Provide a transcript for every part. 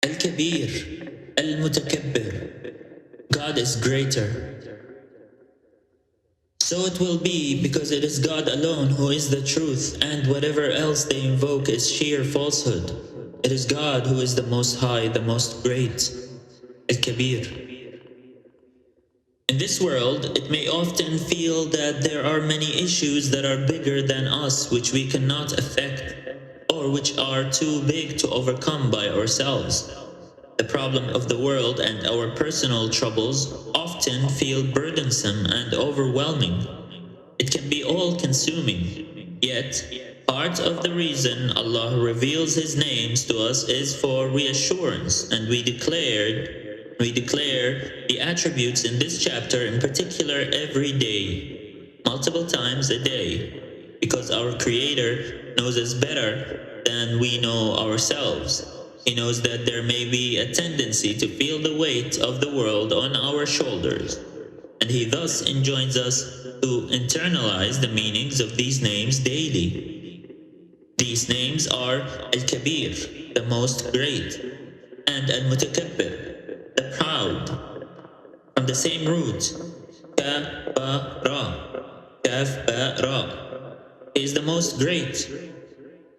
الكبير المتكبر. God is greater. So it will be, because it is God alone who is the truth, and whatever else they invoke is sheer falsehood. It is God who is the Most High, the Most Great, الكبير. In this world, it may often feel that there are many issues that are bigger than us which we cannot affect, or which are too big to overcome by ourselves. The problem of the world and our personal troubles often feel burdensome and overwhelming. It can be all-consuming. Yet, part of the reason Allah reveals His names to us is for reassurance, and we declare the attributes in this chapter in particular every day, multiple times a day, because our Creator knows us better than we know ourselves. He knows that there may be a tendency to feel the weight of the world on our shoulders, and He thus enjoins us to internalize the meanings of these names daily. These names are Al-Kabir, the most great, and Al-Mutakabbir, the proud, from the same root, Ka-ba-ra, Kaf-ba-ra. He is the most great,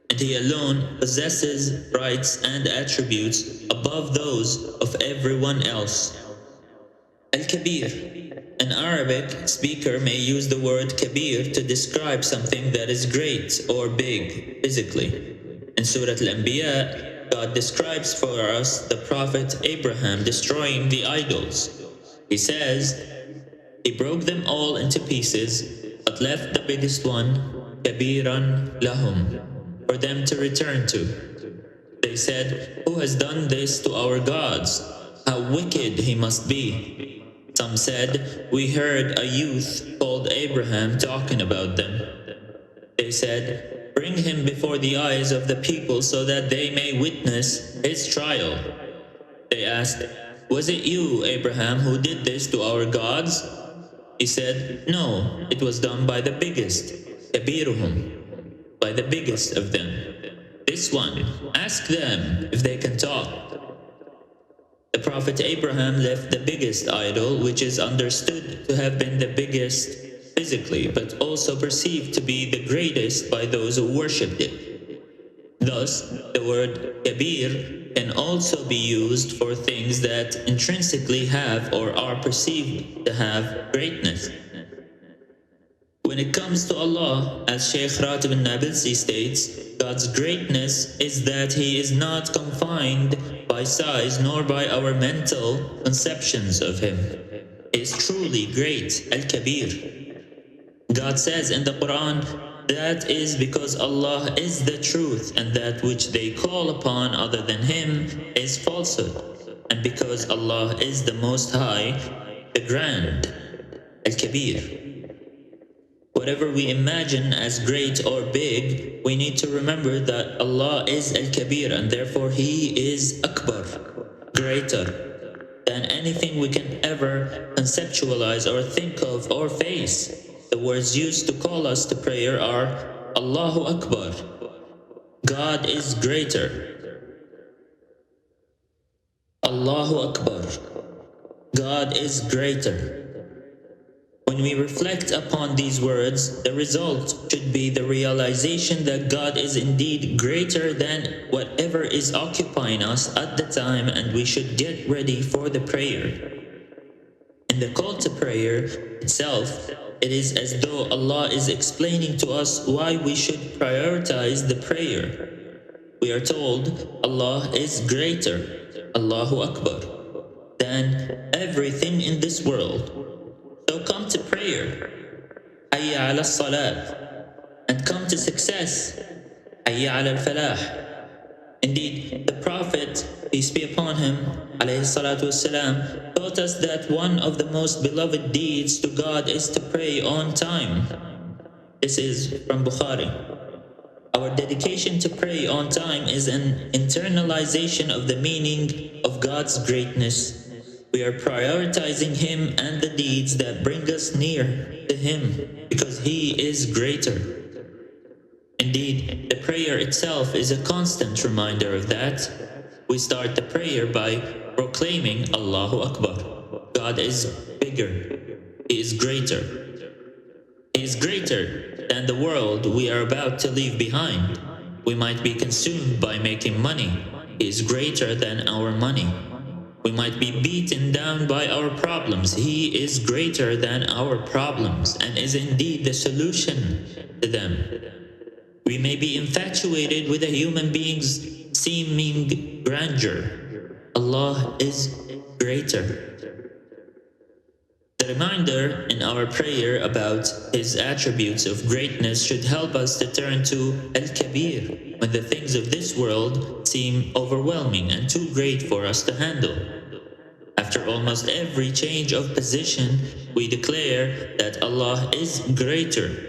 and He alone possesses rights and attributes above those of everyone else. Al-Kabir. An Arabic speaker may use the word Kabir to describe something that is great or big physically. In Surah Al-Anbiya, God describes for us the Prophet Abraham destroying the idols. He says, He broke them all into pieces, but left the biggest one, Kabiran lahum, for them to return to. They said, Who has done this to our gods? How wicked he must be. Some said, We heard a youth called Abraham talking about them. They said, Bring him before the eyes of the people so that they may witness his trial. They asked, Was it you, Abraham, who did this to our gods? He said, No, it was done by the biggest, Kabiruhum, by the biggest of them. This one, ask them if they can talk. The Prophet Abraham left the biggest idol, which is understood to have been the biggest physically, but also perceived to be the greatest by those who worshipped it. Thus, the word Kabir can also be used for things that intrinsically have or are perceived to have greatness. When it comes to Allah, as Shaykh Ratib al-Nabilsi states, God's greatness is that He is not confined by size nor by our mental conceptions of Him. He is truly great, Al-Kabir. God says in the Quran, that is because Allah is the truth, and that which they call upon other than Him is falsehood, and because Allah is the Most High, the Grand, Al-Kabir. Whatever we imagine as great or big, we need to remember that Allah is Al-Kabir, and therefore He is Akbar, greater than anything we can ever conceptualize or think of or face. The words used to call us to prayer are Allahu Akbar, God is greater. Allahu Akbar, God is greater. When we reflect upon these words, the result should be the realization that God is indeed greater than whatever is occupying us at the time, and we should get ready for the prayer. In the call to prayer itself, it is as though Allah is explaining to us why we should prioritize the prayer. We are told Allah is greater, Allahu Akbar, than everything in this world. So come to prayer, Hayya ala salat, and come to success, Hayya ala al-falah. Indeed, the Prophet, peace be upon him, alayhi salatu wassalam, taught us that one of the most beloved deeds to God is to pray on time. This is from Bukhari. Our dedication to pray on time is an internalization of the meaning of God's greatness. We are prioritizing Him and the deeds that bring us near to Him, because He is greater. Indeed, the prayer itself is a constant reminder of that. we start the prayer by proclaiming Allahu Akbar. God is bigger. He is greater. He is greater than the world we are about to leave behind. We might be consumed by making money. He is greater than our money. We might be beaten down by our problems. He is greater than our problems and is indeed the solution to them. We may be infatuated with a human being's seeming grandeur. Allah is greater. The reminder in our prayer about His attributes of greatness should help us to turn to Al-Kabir when the things of this world seem overwhelming and too great for us to handle. After almost every change of position, we declare that Allah is greater.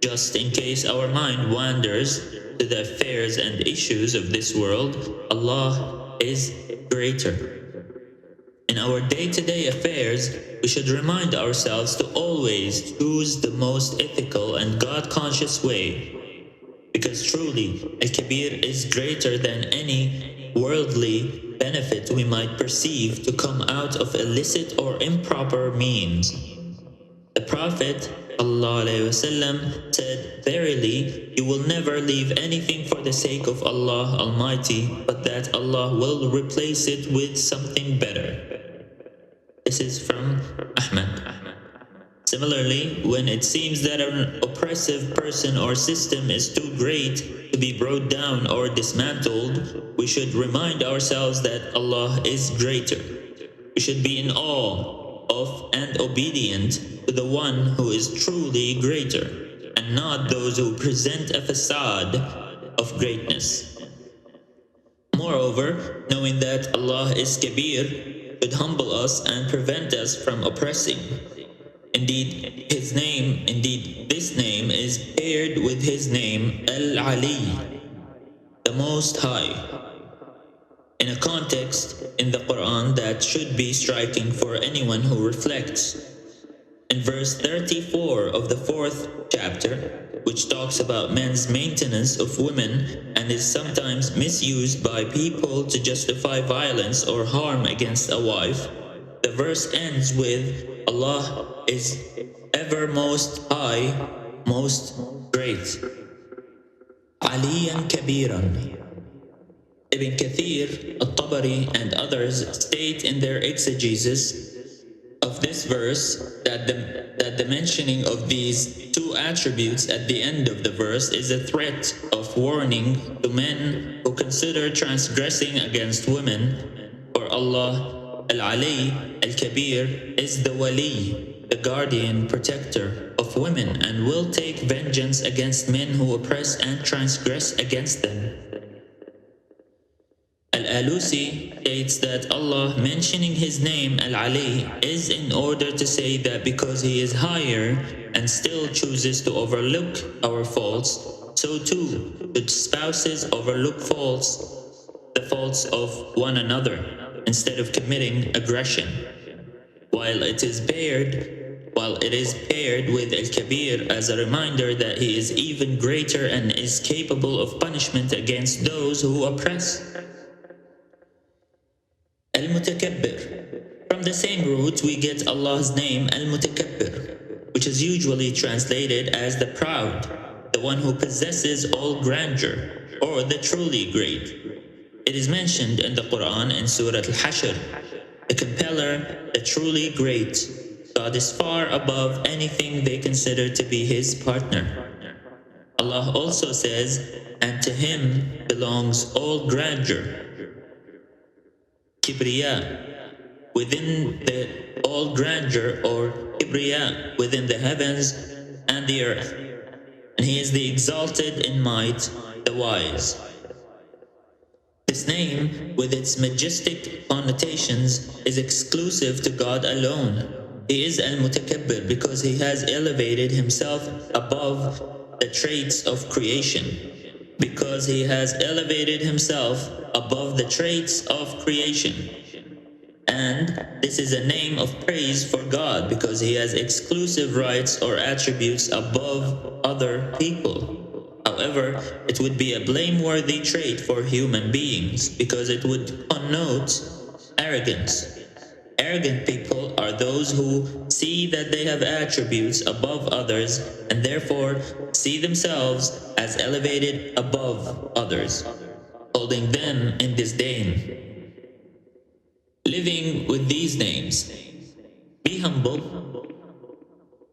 Just in case our mind wanders to the affairs and issues of this world, Allah is greater. In our day-to-day affairs, we should remind ourselves to always choose the most ethical and God-conscious way, because truly, Al-Kabir is greater than any worldly benefit we might perceive to come out of illicit or improper means. The Prophet ﷺ said, "Verily, you will never leave anything for the sake of Allah Almighty, but that Allah will replace it with something better." This is from Ahmad. Similarly, when it seems that an oppressive person or system is too great to be brought down or dismantled, we should remind ourselves that Allah is greater. We should be in awe of and obedient to the one who is truly greater, and not those who present a facade of greatness. Moreover, knowing that Allah is Kabir should humble us and prevent us from oppressing. Indeed, this name is paired with His name Al-Ali, the Most High, in a context in the Quran that should be striking for anyone who reflects. In verse 34 of the 4th chapter, which talks about men's maintenance of women and is sometimes misused by people to justify violence or harm against a wife, the verse ends with, "Allah is ever most high, most great." Aliyan Kabiran. Ibn Kathir, Al-Tabari, and others state in their exegesis of this verse that the mentioning of these two attributes at the end of the verse is a threat of warning to men who consider transgressing against women, for Allah Al-Ali, Al-Kabir, is the Wali, the guardian protector of women, and will take vengeance against men who oppress and transgress against them. Al-Alusi states that Allah mentioning His name Al-Ali is in order to say that because He is higher and still chooses to overlook our faults, so too should spouses overlook the faults of one another instead of committing aggression. While it is paired with Al-Kabir as a reminder that He is even greater and is capable of punishment against those who oppress. Al-Mutakabbir. From the same root we get Allah's name Al-Mutakabbir, which is usually translated as the proud, the one who possesses all grandeur, or the truly great. It is mentioned in the Quran in Surah Al-Hashr, the compeller, the truly great. God is far above anything they consider to be His partner. Allah also says, "And to Him belongs all grandeur." Kibriya, within the all grandeur, or Kibriya, within the heavens and the earth. And He is the exalted in might, the wise. This name, with its majestic connotations, is exclusive to God alone. He is Al-Mutakabbir because He has elevated Himself above the traits of creation. Because He has elevated Himself above the traits of creation. And this is a name of praise for God because He has exclusive rights or attributes above other people. However, it would be a blameworthy trait for human beings because it would connote arrogance. Arrogant people are those who see that they have attributes above others and therefore see themselves as elevated above others, holding them in disdain. Living with these names. Be humble.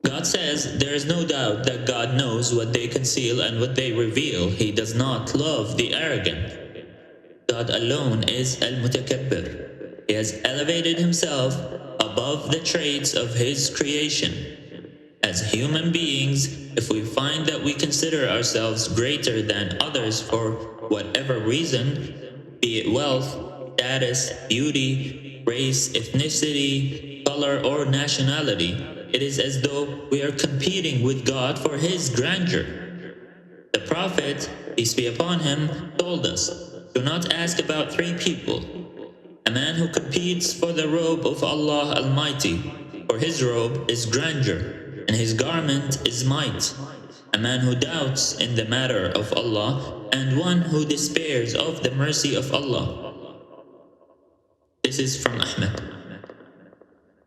God says there is no doubt that God knows what they conceal and what they reveal. He does not love the arrogant. God alone is المتكبر. He has elevated himself above the traits of his creation. As human beings, if we find that we consider ourselves greater than others for whatever reason, be it wealth, status, beauty, race, ethnicity, color, or nationality, it is as though we are competing with God for his grandeur. The Prophet, peace be upon him, told us, do not ask about three people. A man who competes for the robe of Allah Almighty, for his robe is grandeur, and his garment is might. A man who doubts in the matter of Allah, and one who despairs of the mercy of Allah. This is from Ahmed.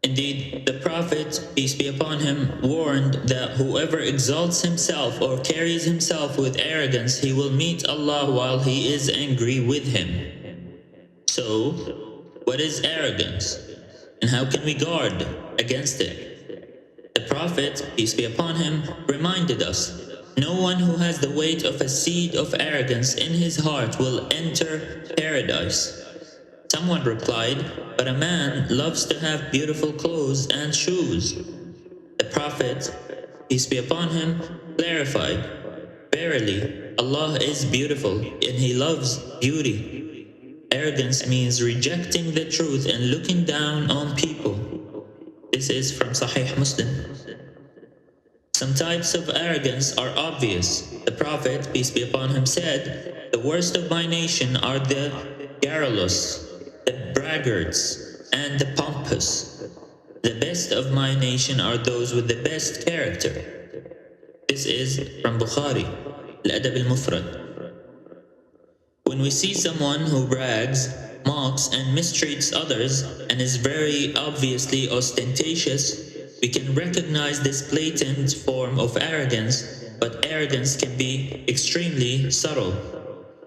Indeed, the Prophet, peace be upon him, warned that whoever exalts himself or carries himself with arrogance, he will meet Allah while he is angry with him. So, what is arrogance, and how can we guard against it? The Prophet, peace be upon him, reminded us, no one who has the weight of a seed of arrogance in his heart will enter paradise. Someone replied, but a man loves to have beautiful clothes and shoes. The Prophet, peace be upon him, clarified, verily, Allah is beautiful and he loves beauty. Arrogance means rejecting the truth and looking down on people. This is from Sahih Muslim. Some types of arrogance are obvious. The Prophet, peace be upon him, said, the worst of my nation are the garrulous, the braggarts, and the pompous. The best of my nation are those with the best character. This is from Bukhari, Al-Adab al-Mufrad. When we see someone who brags, mocks, and mistreats others and is very obviously ostentatious, we can recognize this blatant form of arrogance, but arrogance can be extremely subtle.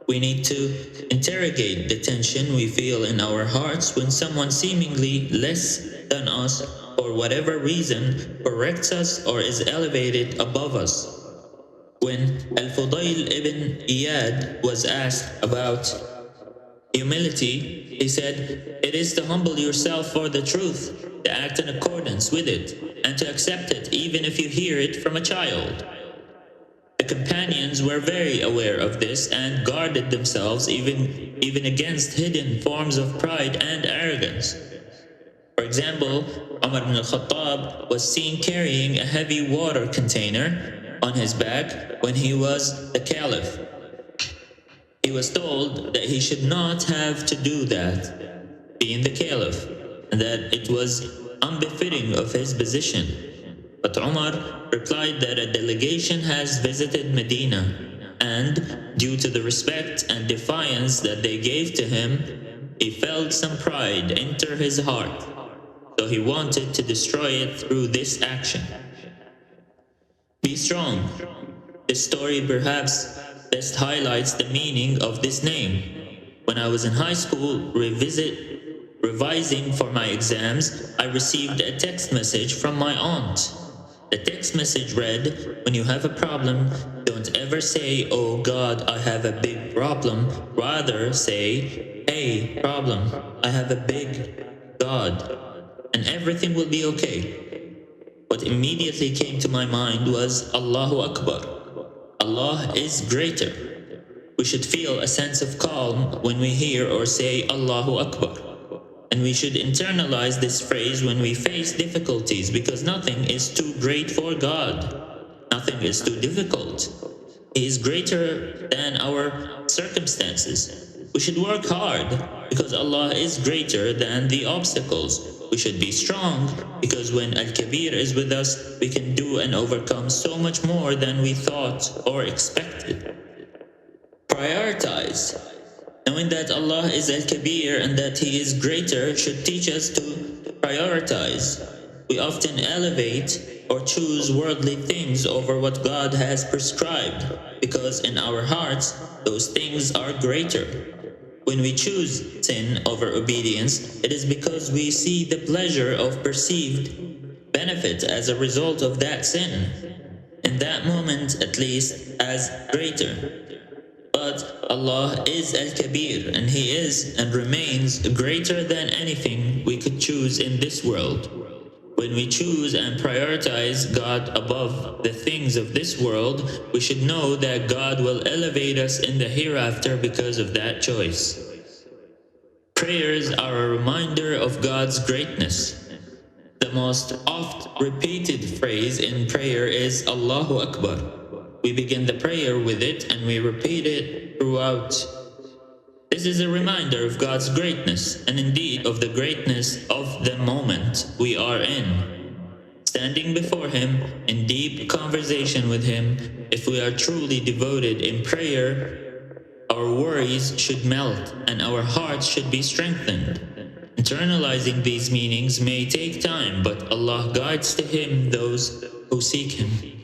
We need to interrogate the tension we feel in our hearts when someone seemingly less than us, for whatever reason, corrects us or is elevated above us. When Al-Fudayl ibn Iyad was asked about humility, he said, it is to humble yourself for the truth, to act in accordance with it, and to accept it even if you hear it from a child. The companions were very aware of this and guarded themselves even against hidden forms of pride and arrogance. For example, Umar ibn al-Khattab was seen carrying a heavy water container on his back when he was the caliph. He was told that he should not have to do that, being the caliph, and that it was unbefitting of his position. But Umar replied that a delegation has visited Medina, and due to the respect and defiance that they gave to him, he felt some pride enter his heart, so he wanted to destroy it through this action. Be strong. This story perhaps best highlights the meaning of this name. When I was in high school revising for my exams, I received a text message from my aunt. The text message read, when you have a problem, don't ever say, oh God, I have a big problem. Rather say, hey, problem, I have a big God, and everything will be okay. What immediately came to my mind was Allahu Akbar. Allah is greater. We should feel a sense of calm when we hear or say Allahu Akbar. And we should internalize this phrase when we face difficulties, because nothing is too great for God. Nothing is too difficult. He is greater than our circumstances. We should work hard because Allah is greater than the obstacles. we should be strong, because when Al-Kabir is with us, we can do and overcome so much more than we thought or expected. Prioritize. Knowing that Allah is Al-Kabir and that He is greater should teach us to prioritize. We often elevate or choose worldly things over what God has prescribed, because in our hearts, those things are greater. When we choose sin over obedience, it is because we see the pleasure of perceived benefit as a result of that sin, in that moment at least, as greater. But Allah is Al-Kabir, and He is and remains greater than anything we could choose in this world. When we choose and prioritize God above the things of this world, we should know that God will elevate us in the hereafter because of that choice. Prayers are a reminder of God's greatness. The most oft repeated phrase in prayer is Allahu Akbar. We begin the prayer with it and we repeat it throughout. This is a reminder of God's greatness, and indeed of the greatness of the moment we are in. Standing before Him in deep conversation with Him, if we are truly devoted in prayer, our worries should melt and our hearts should be strengthened. Internalizing these meanings may take time, but Allah guides to Him those who seek Him.